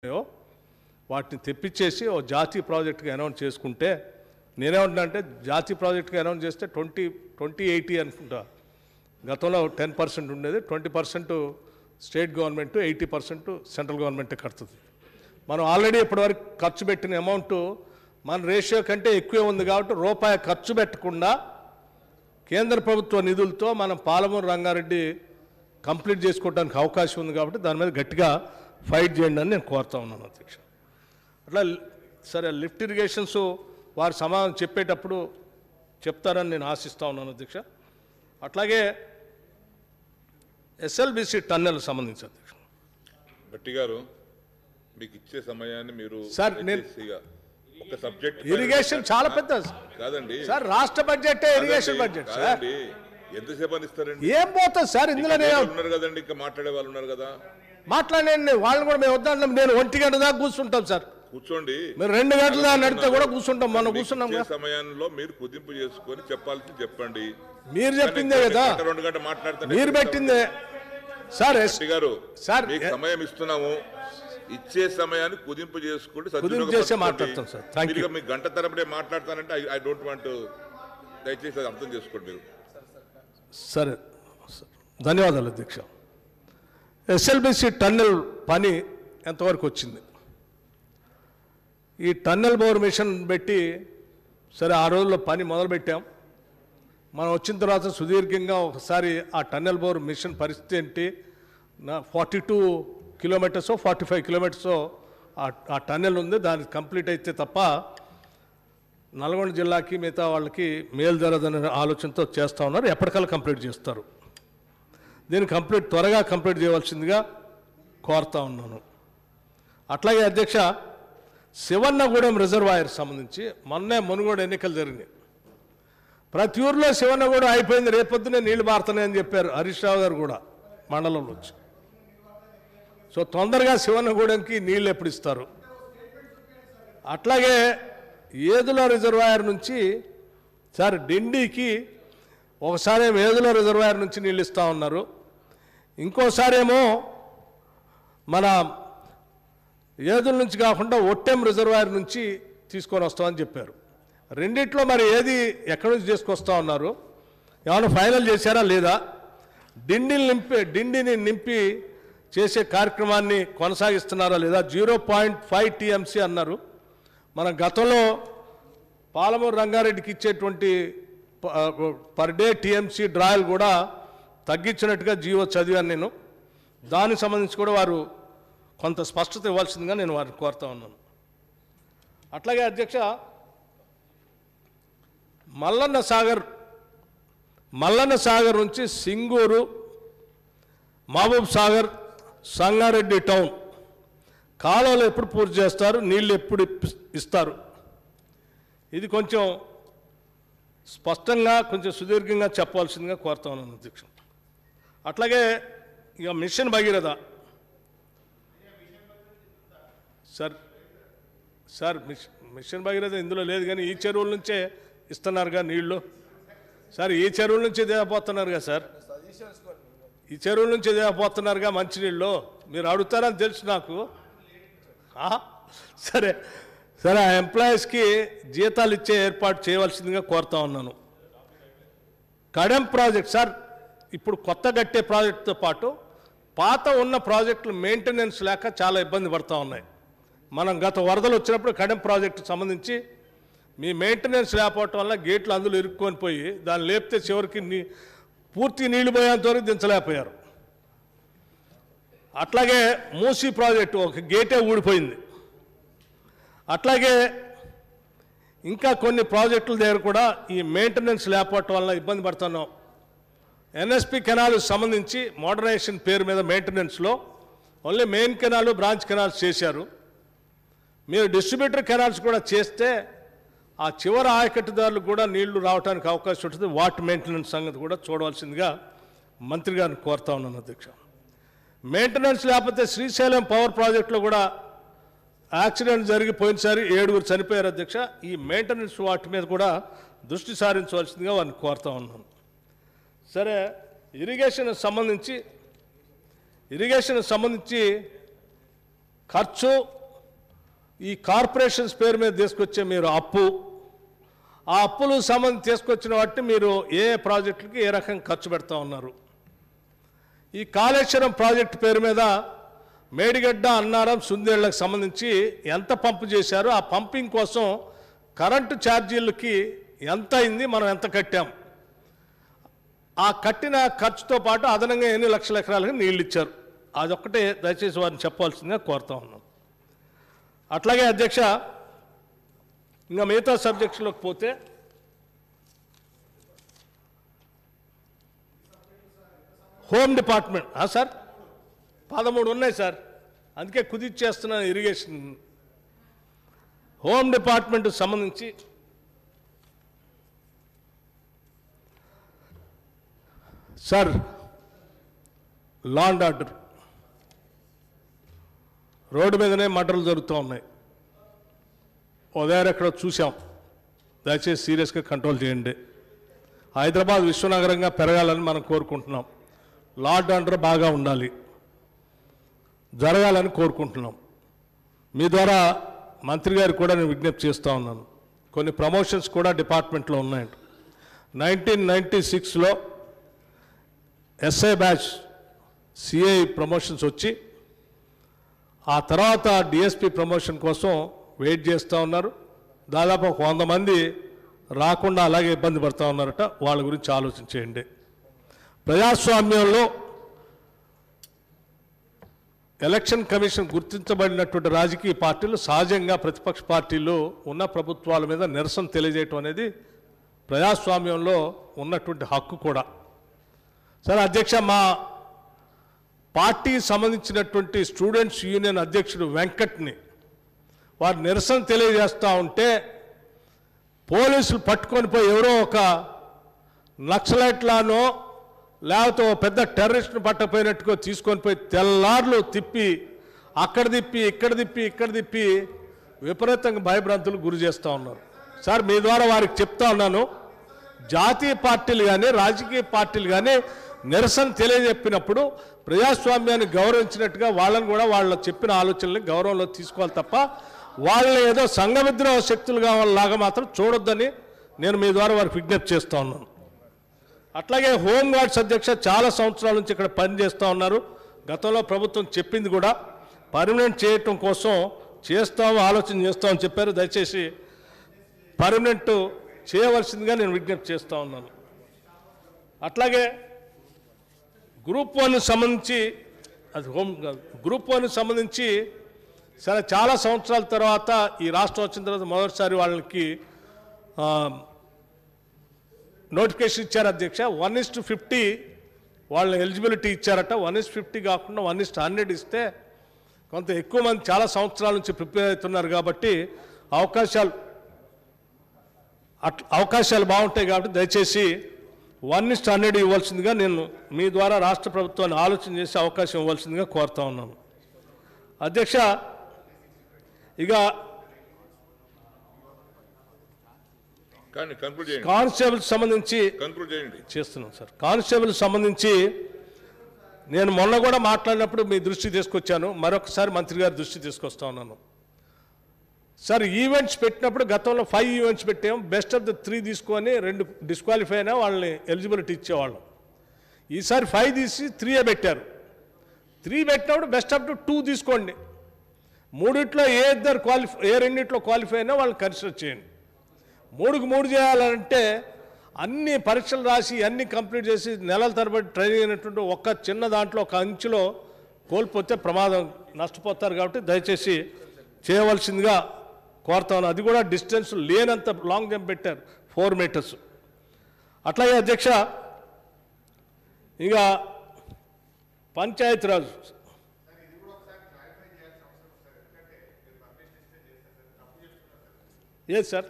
వాటిని తెప్పించేసి ఓ జాతీయ ప్రాజెక్టుగా అనౌన్స్ చేసుకుంటే నేనేమంటున్నా అంటే జాతీయ ప్రాజెక్టుగా అనౌన్స్ చేస్తే 2080 అనుకుంటా. గతంలో 10% ఉండేది, 20% స్టేట్ గవర్నమెంట్, 80% సెంట్రల్ గవర్నమెంటే కడుతుంది. మనం ఆల్రెడీ ఇప్పటివరకు ఖర్చు పెట్టిన అమౌంట్ మన రేషియో కంటే ఎక్కువే ఉంది కాబట్టి రూపాయి ఖర్చు పెట్టకుండా కేంద్ర ప్రభుత్వ నిధులతో మనం పాలమూరు రంగారెడ్డి కంప్లీట్ చేసుకోవడానికి అవకాశం ఉంది కాబట్టి దాని మీద గట్టిగా ఫైట్ చేయండి అని నేను కోరుతా ఉన్నాను అధ్యక్ష. అట్లా సరే లిఫ్ట్ ఇరిగేషన్స్ వారు సమాధానం చెప్పేటప్పుడు చెప్తారని నేను ఆశిస్తూ ఉన్నాను అధ్యక్ష. అట్లాగే ఎస్ఎల్బిసి టన్నెల్ సంబంధించి అధ్యక్ష భట్టి గారు మీకు ఇచ్చే సమయాన్ని మీరు సార్ నేను ఒక సబ్జెక్ట్ ఇరిగేషన్ చాలా పెద్ద కాదండి సార్, రాష్ట్ర బడ్జెట్ ఇరిగేషన్ బడ్జెట్ సార్, ఎంతసేపు అని ఇస్తారండి? ఏం పోతుంది సార్ ఇందులోనే ఉన్నారు కదండి, ఇంకా మాట్లాడే వాళ్ళు ఉన్నారు కదా, మాట్లాడండి. వాళ్ళని కూడా మేము వద్దాం, నేను 1 గంట దాకా కూర్చుంటాం సార్. కూర్చోండి, మీరు 2 గంటల దాకా నడితే కూడా కూర్చుంటాం. మనం కూర్చున్నాం సమయంలో మీరు కుదింపు చేసుకొని చెప్పాల్సి చెప్పండి. మీరు చెప్పిందే కదా, 2 గంటలు మాట్లాడుతారు, మీరు పెట్టిందే సార్. గారు సార్ మీకు సమయం ఇస్తున్నాము, ఇచ్చే సమయాన్ని కుదింపు చేసుకుంటే కుదింపు చేసే మాట్లాడతాం సార్. Thank you. మీకు గంట తరబడే మాట్లాడతానంటే ఐ డోంట్ వాంట్, దయచేసి అది అర్థం చేసుకోండి మీరు. సరే, ధన్యవాదాలు అధ్యక్ష. ఎస్ఎల్బిసి టన్నెల్ పని ఎంతవరకు వచ్చింది? ఈ టన్నెల్ బోర్ మిషన్ పెట్టి సరే ఆ రోజుల్లో పని మొదలుపెట్టాం. మనం వచ్చిన తర్వాత సుదీర్ఘంగా ఒకసారి ఆ టన్నెల్ బోర్ మిషన్ పరిస్థితి ఏంటి, 42 కిలోమీటర్సో 45 కిలోమీటర్సో ఆ టన్నెల్ ఉంది. దానికి కంప్లీట్ అయితే తప్ప నల్గొండ జిల్లాకి మిగతా వాళ్ళకి మేలు జరగదనే ఆలోచనతో చేస్తూ ఉన్నారు. ఎప్పటికల్లా కంప్లీట్ చేస్తారు. దీన్ని త్వరగా కంప్లీట్ చేయవలసిందిగా కోరుతా ఉన్నాను. అట్లాగే అధ్యక్ష, శివన్నగూడెం రిజర్వాయర్ సంబంధించి మొన్నే మునుగోడు ఎన్నికలు జరిగినాయి. ప్రతి ఊర్లో శివన్నగూడెం అయిపోయింది, రేపొద్దునే నీళ్లు మారుతున్నాయని చెప్పారు హరీష్ రావు గారు కూడా మండలంలో వచ్చి. సో తొందరగా శివన్నగూడెంకి నీళ్ళు ఎప్పుడు ఇస్తారు? అట్లాగే ఏదుల రిజర్వాయర్ నుంచి సార్ డిండికి ఒకసారి ఏదుల రిజర్వాయర్ నుంచి నీళ్ళు ఇస్తూ ఉన్నారు, ఇంకోసారేమో మన ఏదుల నుంచి కాకుండా ఒట్టెం రిజర్వాయర్ నుంచి తీసుకొని వస్తామని చెప్పారు. రెండిట్లో మరి ఏది ఎక్కడి నుంచి తీసుకొస్తా ఉన్నారు? ఏమైనా ఫైనల్ చేశారా లేదా? డిండిని నింపి చేసే కార్యక్రమాన్ని కొనసాగిస్తున్నారా లేదా? 0.5 TMC అన్నారు. మన గతంలో పాలమూరు రంగారెడ్డికి ఇచ్చేటువంటి పర్ డే TMC డ్రాయల్ కూడా తగ్గించినట్టుగా జీవో చదివాను నేను. దానికి సంబంధించి కూడా వారు కొంత స్పష్టత ఇవ్వాల్సిందిగా నేను వారిని కోరుతా ఉన్నాను. అట్లాగే అధ్యక్ష, మల్లన్న సాగర్ నుంచి సింగూరు, మహబూబ్ సాగర్, సంగారెడ్డి టౌన్ కాలువలు ఎప్పుడు పూర్తి చేస్తారు? నీళ్ళు ఎప్పుడు ఇస్తారు? ఇది కొంచెం స్పష్టంగా కొంచెం సుదీర్ఘంగా చెప్పాల్సిందిగా కోరుతా ఉన్నాను అధ్యక్ష. అట్లాగే ఇక mission Bhagiratha sir mission Bhagiratha ఇందులో లేదు, కానీ ఈ చెరువుల నుంచే ఇస్తున్నారుగా నీళ్లు సార్. ఈ చెరువుల నుంచి దేవపోతున్నారుగా సార్, ఈ చెరువుల నుంచి దేవపోతున్నారుగా మంచినీళ్ళు. మీరు అడుగుతారని తెలుసు నాకు. సరే సరే, ఆ ఎంప్లాయీస్కి జీతాలు ఇచ్చే ఏర్పాటు చేయవలసిందిగా కోరుతా ఉన్నాను. కడెం ప్రాజెక్ట్ సార్, ఇప్పుడు కొత్త కట్టే ప్రాజెక్టుతో పాటు పాత ఉన్న ప్రాజెక్టులు మెయింటెనెన్స్ లేక చాలా ఇబ్బంది పడుతూ ఉన్నాయి. మనం గత వరదలు వచ్చినప్పుడు కడెం ప్రాజెక్టుకు సంబంధించి మీ మెయింటెనెన్స్ లేకపోవటం వల్ల గేట్లు అందులో ఇరుక్కొని పోయి దాన్ని లేపితే చివరికి పూర్తి నీళ్లు పోయేంత వరకు దించలేకపోయారు. అట్లాగే మూసీ ప్రాజెక్టు ఒక గేటే ఊడిపోయింది. అట్లాగే ఇంకా కొన్ని ప్రాజెక్టుల దగ్గర కూడా ఈ మెయింటెనెన్స్ లేకపోవటం వల్ల ఇబ్బంది పడుతున్నాం. NSP కెనాల్ సంబంధించి మోడర్నైజేషన్ పేరు మీద మెయింటెనెన్స్లో only main canal, branch canals చేశారు. మీరు డిస్ట్రిబ్యూటర్ కెనాల్స్ కూడా చేస్తే ఆ చివరి ఆయకట్టుదారులకు కూడా నీళ్లు రావడానికి అవకాశం ఉంటుంది. వాటర్ మెయింటెనెన్స్ సంగతి కూడా చూడవలసిందిగా మంత్రి గారిని కోరుతా ఉన్నాను అధ్యక్ష. మెయింటెనెన్స్ లేకపోతే శ్రీశైలం పవర్ ప్రాజెక్టులో కూడా యాక్సిడెంట్ జరిగిపోయినసారి 7 చనిపోయారు అధ్యక్ష. ఈ మెయింటెనెన్స్ వాటి మీద కూడా దృష్టి సారించవలసిందిగా వారిని కోరుతా ఉన్నాను. సరే, ఇరిగేషన్ సంబంధించి ఖర్చు ఈ కార్పొరేషన్స్ పేరు మీద తీసుకొచ్చే మీరు అప్పు, ఆ అప్పులు సంబంధించి తీసుకొచ్చిన వాటిని మీరు ఏ ప్రాజెక్టులకి ఏ రకంగా ఖర్చు పెడతా ఉన్నారు? ఈ కాళేశ్వరం ప్రాజెక్టు పేరు మీద మేడిగడ్డ, అన్నారం, సుందేళ్లకు సంబంధించి ఎంత పంపు చేశారు? ఆ పంపింగ్ కోసం కరెంటు ఛార్జీలకి ఎంత అయింది? మనం ఎంత కట్టాం? ఆ కట్టిన ఖర్చుతో పాటు అదనంగా ఎన్ని లక్షల ఎకరాలకు నీళ్ళు ఇచ్చారు? అదొక్కటే దయచేసి వారిని చెప్పాల్సిందిగా కోరుతా ఉన్నాం. అట్లాగే అధ్యక్ష, ఇంకా మిగతా సబ్జెక్ట్స్లోకి పోతే హోమ్ డిపార్ట్మెంట్ సార్ 13 ఉన్నాయి సార్, అందుకే కుదిర్చేస్తున్నాను ఇరిగేషన్. హోమ్ డిపార్ట్మెంట్కి సంబంధించి sir law and order, road మీదనే మర్డర్లు జరుగుతూ ఉన్నాయి. ఉదయం ఎక్కడో చూసాం, దయచేసి సీరియస్గా కంట్రోల్ చేయండి. హైదరాబాద్ విశ్వనగరంగా పెరగాలని మనం కోరుకుంటున్నాం. లా అండ్ ఆర్డర్ బాగా ఉండాలి, జరగాలని కోరుకుంటున్నాం. మీ ద్వారా మంత్రి గారికి కూడా నేను విజ్ఞప్తి చేస్తూ ఉన్నాను. కొన్ని ప్రమోషన్స్ కూడా డిపార్ట్మెంట్లో ఉన్నాయండి. 1996లో ఎస్ఐ బ్యాచ్ సిఐ ప్రమోషన్స్ వచ్చి ఆ తర్వాత డిఎస్పి ప్రమోషన్ కోసం వెయిట్ చేస్తూ ఉన్నారు. దాదాపు 100 మంది రాకుండా అలాగే ఇబ్బంది పడుతూ ఉన్నారట. వాళ్ళ గురించి ఆలోచించేయండి. ప్రజాస్వామ్యంలో ఎలక్షన్ కమిషన్ గుర్తించబడినటువంటి రాజకీయ పార్టీలు సహజంగా ప్రతిపక్ష పార్టీలు ఉన్న ప్రభుత్వాల మీద నిరసన తెలియజేయటం అనేది ప్రజాస్వామ్యంలో ఉన్నటువంటి హక్కు కూడా. సరే అధ్యక్ష, మా పార్టీకి సంబంధించినటువంటి స్టూడెంట్స్ యూనియన్ అధ్యక్షుడు వెంకట్ని వారు నిరసన తెలియజేస్తూ ఉంటే పోలీసులు పట్టుకొని పోయి ఎవరో ఒక నక్సలైట్లానో లేకపోతే పెద్ద టెర్రరిస్ట్ను పట్టపోయినట్టుగా తీసుకొని పోయి తెల్లార్లు తిప్పి అక్కడ తిప్పి ఇక్కడ తిప్పి విపరీతంగా భయభ్రాంతులు గురి చేస్తూ ఉన్నారు. సార్ మీ ద్వారా వారికి చెప్తా ఉన్నాను, జాతీయ పార్టీలు కానీ రాజకీయ పార్టీలు కానీ నిరసన తెలియజెప్పినప్పుడు ప్రజాస్వామ్యాన్ని గౌరవించినట్టుగా వాళ్ళని కూడా వాళ్ళ చెప్పిన ఆలోచనల్ని గౌరవంలో తీసుకోవాలి తప్ప వాళ్ళని ఏదో సంఘవిద్రోహ శక్తులుగా వాళ్ళలాగా మాత్రం చూడొద్దని నేను మీ ద్వారా వారికి విజ్ఞప్తి చేస్తూ ఉన్నాను. అట్లాగే హోంగార్డ్స్ అధ్యక్ష చాలా సంవత్సరాల నుంచి ఇక్కడ పనిచేస్తూ ఉన్నారు. గతంలో ప్రభుత్వం చెప్పింది కూడా పర్మనెంట్ చేయటం కోసం ఆలోచన చేస్తామని చెప్పారు. దయచేసి పర్మనెంట్ చేయవలసిందిగా నేను విజ్ఞప్తి చేస్తూ ఉన్నాను. అట్లాగే గ్రూప్ 1 సంబంధించి అది గ్రూప్ 1 సంబంధించి సరే చాలా సంవత్సరాల తర్వాత ఈ రాష్ట్రం వచ్చిన తర్వాత మొదటిసారి వాళ్ళకి నోటిఫికేషన్ ఇచ్చారు అధ్యక్ష. 1:50 వాళ్ళ ఎలిజిబిలిటీ ఇచ్చారట. 1:50 కాకుండా 1:100 ఇస్తే కొంత ఎక్కువ మంది చాలా సంవత్సరాల నుంచి ప్రిపేర్ అవుతున్నారు కాబట్టి అవకాశాలు బాగుంటాయి కాబట్టి దయచేసి 1:100 ఇవ్వాల్సిందిగా నేను మీ ద్వారా రాష్ట్ర ప్రభుత్వాన్ని ఆలోచన చేసి అవకాశం ఇవ్వాల్సిందిగా కోరుతా ఉన్నాను. అధ్యక్ష, ఇక కానిస్టేబుల్ సంబంధించి చేస్తున్నాం సార్. కానిస్టేబుల్ సంబంధించి నేను మొన్న కూడా మాట్లాడినప్పుడు మీ దృష్టి తీసుకొచ్చాను, మరొకసారి మంత్రి గారి దృష్టి తీసుకొస్తా ఉన్నాను. సార్ ఈవెంట్స్ పెట్టినప్పుడు గతంలో 5 ఈవెంట్స్ పెట్టాం. బెస్ట్ ఆఫ్ ద 3 తీసుకొని 2 డిస్క్వాలిఫై అయినా వాళ్ళని ఎలిజిబిలిటీ ఇచ్చేవాళ్ళం. ఈసారి 5 తీసి 3 పెట్టారు. 3 పెట్టినప్పుడు బెస్ట్ ఆఫ్ ద 2 తీసుకోండి. 3 ఏ రెండిట్లో క్వాలిఫై అయినా వాళ్ళని కన్సిడర్ చేయండి. 3కి 3 చేయాలంటే అన్ని పరీక్షలు రాసి అన్ని కంప్లీట్ చేసి నెలల తరబడి ట్రైనింగ్ అయినటువంటి ఒక్క చిన్న దాంట్లో ఒక అంచులో కోల్పోతే ప్రమాదం, నష్టపోతారు. కాబట్టి దయచేసి చేయవలసిందిగా కోరుతాను. అది కూడా డిస్టెన్స్ లేనంత లాంగ్ జంప్ పెట్టారు, 4 మీటర్స్. అట్లాగే అధ్యక్ష, ఇక పంచాయతీరాజ్ ఏది సార్